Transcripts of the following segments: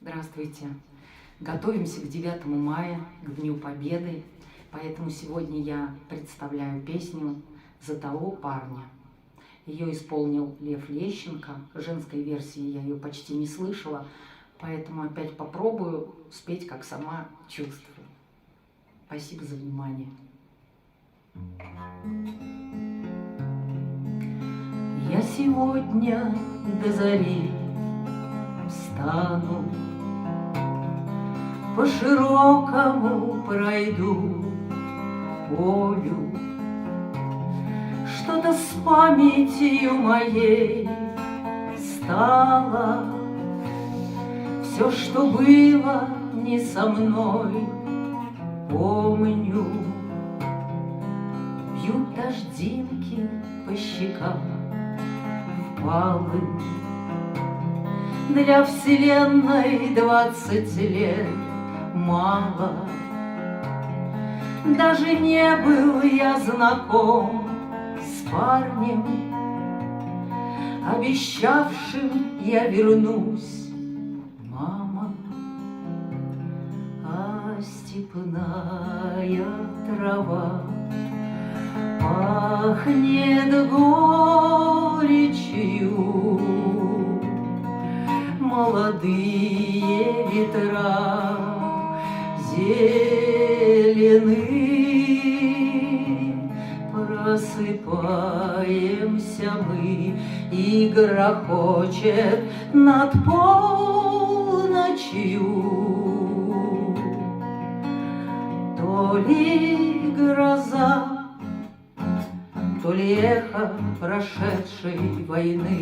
Здравствуйте! Готовимся к 9 мая, к Дню Победы, поэтому сегодня я представляю песню «За того парня». Ее исполнил Лев Лещенко, в женской версии я ее почти не слышала, поэтому опять попробую спеть, как сама чувствую. Спасибо за внимание. Я сегодня до зари встану, по широкому пройду полю, что-то с памятью моей стало. Все, что было не со мной, помню. Бьют дождинки по щекам впалым. Для вселенной 20 лет мало. Даже не был я знаком с парнем, обещавшим я вернусь, мама. А степная трава пахнет горечью, молодые ветра зелены. Просыпаемся мы, и грохочет над полночью. То ли гроза, то ли эхо прошедшей войны.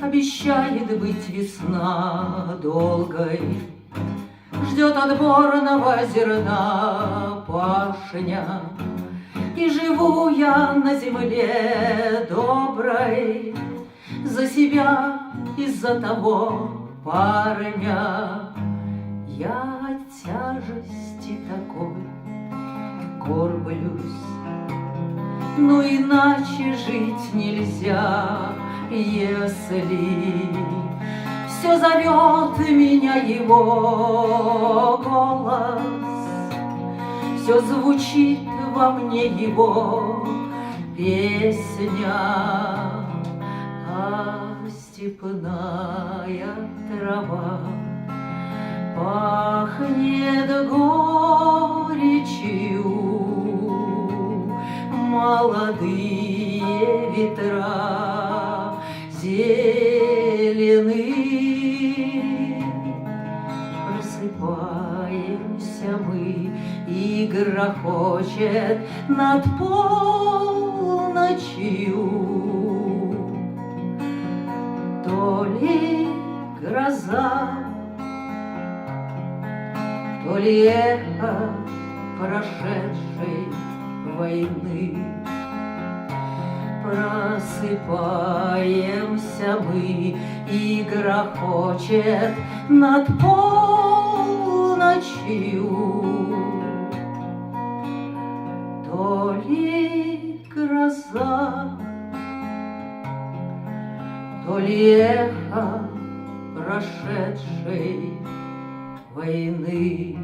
Обещает быть весна долгой, ждет отборного зерна пашня. И живу я на земле доброй за себя и за того парня. Я от тяжести такой горблюсь, но иначе жить нельзя. Если все зовет меня его голос, все звучит во мне его песня, а степная трава пахнет горечью, молодые ветра зелены. Просыпаемся мы, и грохочет над полночью. То ли гроза, то ли эхо прошедшей войны. Просыпаемся мы, и грохочет над полночью. То ли гроза, то ли эхо прошедшей войны.